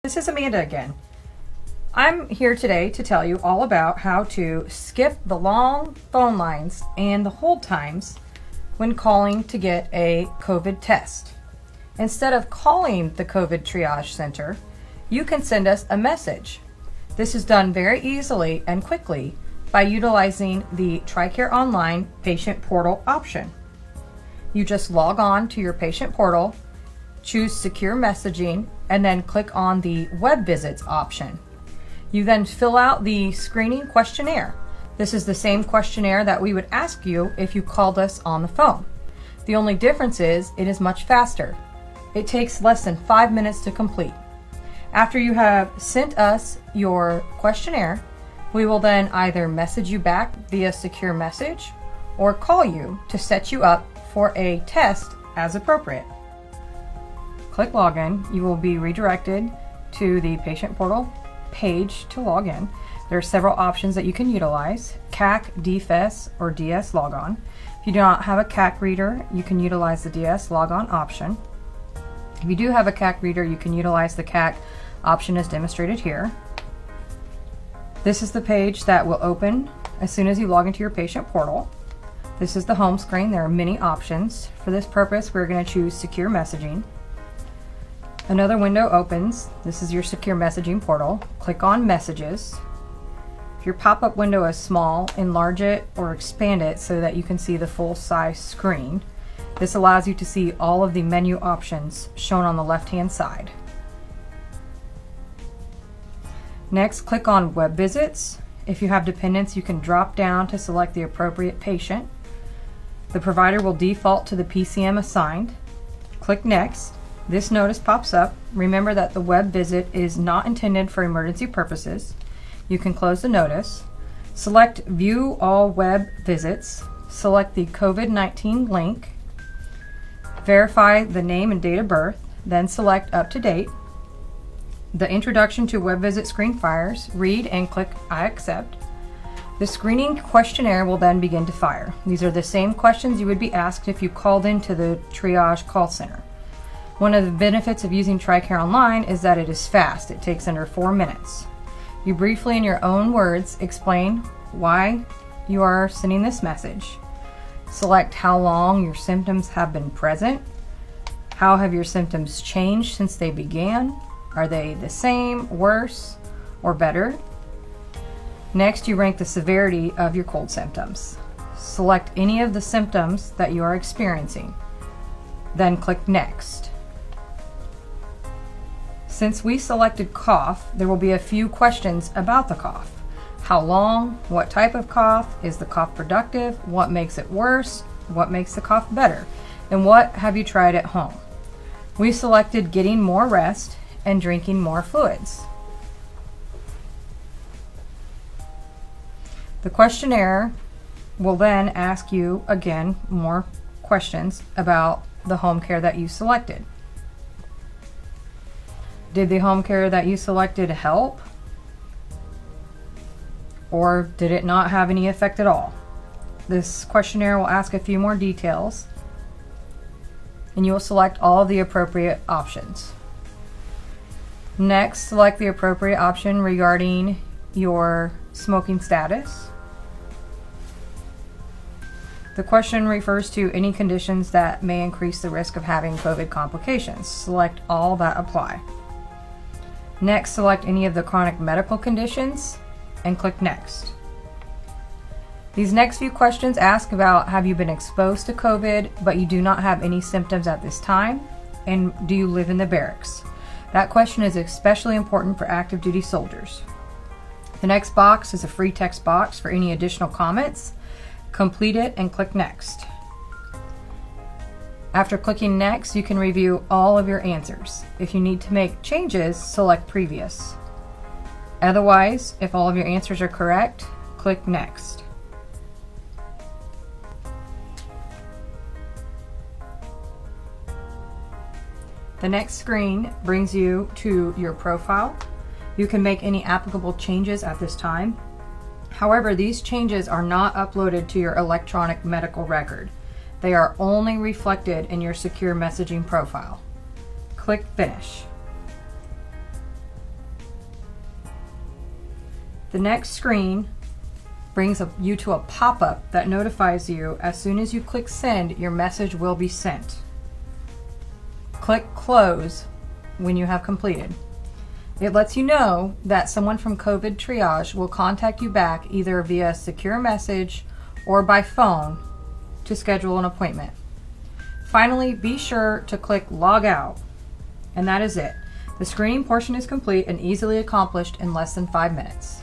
This is Amanda again. I'm here today to tell you all about how to skip the long phone lines and the hold times when calling to get a COVID test. Instead of calling the COVID triage center, you can send us a message. This is done very easily and quickly by utilizing the TRICARE Online patient portal option. You just log on to your patient portal, choose secure messaging, and then click on the web visits option. You then fill out the screening questionnaire. This is the same questionnaire that we would ask you if you called us on the phone. The only difference is it is much faster. It takes less than 5 minutes to complete. After you have sent us your questionnaire, we will then either message you back via secure message or call you to set you up for a test as appropriate. Click Login. You will be redirected to the patient portal page to log in. There are several options that you can utilize: CAC, DFS, or DS Logon. If you do not have a CAC reader, you can utilize the DS Logon option. If you do have a CAC reader, you can utilize the CAC option as demonstrated here. This is the page that will open as soon as you log into your patient portal. This is the home screen. There are many options. For this purpose, we're going to choose secure messaging. Another window opens. This is your secure messaging portal. Click on messages. If your pop-up window is small, enlarge it or expand it so that you can see the full size screen. This allows you to see all of the menu options shown on the left-hand side. Next, click on web visits. If you have dependents, you can drop down to select the appropriate patient. The provider will default to the PCM assigned. Click next. This notice pops up. Remember that the web visit is not intended for emergency purposes. You can close the notice. Select View All Web Visits. Select the COVID-19 link. Verify the name and date of birth. Then select Up to Date. The Introduction to Web Visit screen fires. Read and click I accept. The screening questionnaire will then begin to fire. These are the same questions you would be asked if you called into the triage call center. One of the benefits of using TRICARE Online is that it is fast. It takes under 4 minutes. You briefly, in your own words, explain why you are sending this message. Select how long your symptoms have been present. How have your symptoms changed since they began? Are they the same, worse, or better? Next, you rank the severity of your cold symptoms. Select any of the symptoms that you are experiencing. Then click Next. Since we selected cough, there will be a few questions about the cough. How long? What type of cough? Is the cough productive? What makes it worse? What makes the cough better? And what have you tried at home? We selected getting more rest and drinking more fluids. The questionnaire will then ask you again more questions about the home care that you selected. Did the home care that you selected help? Or did it not have any effect at all? This questionnaire will ask a few more details, and you will select all of the appropriate options. Next, select the appropriate option regarding your smoking status. The question refers to any conditions that may increase the risk of having COVID complications. Select all that apply. Next, select any of the chronic medical conditions and click Next. These next few questions ask about: have you been exposed to COVID but you do not have any symptoms at this time? And do you live in the barracks? That question is especially important for active duty soldiers. The next box is a free text box for any additional comments. Complete it and click Next. After clicking Next, you can review all of your answers. If you need to make changes, select Previous. Otherwise, if all of your answers are correct, click Next. The next screen brings you to your profile. You can make any applicable changes at this time. However, these changes are not uploaded to your electronic medical record. They are only reflected in your secure messaging profile. Click Finish. The next screen brings you to a pop-up that notifies you as soon as you click send, your message will be sent. Click close when you have completed. It lets you know that someone from COVID triage will contact you back either via secure message or by phone to schedule an appointment. Finally, be sure to click log out, and that is it. The screening portion is complete and easily accomplished in less than 5 minutes.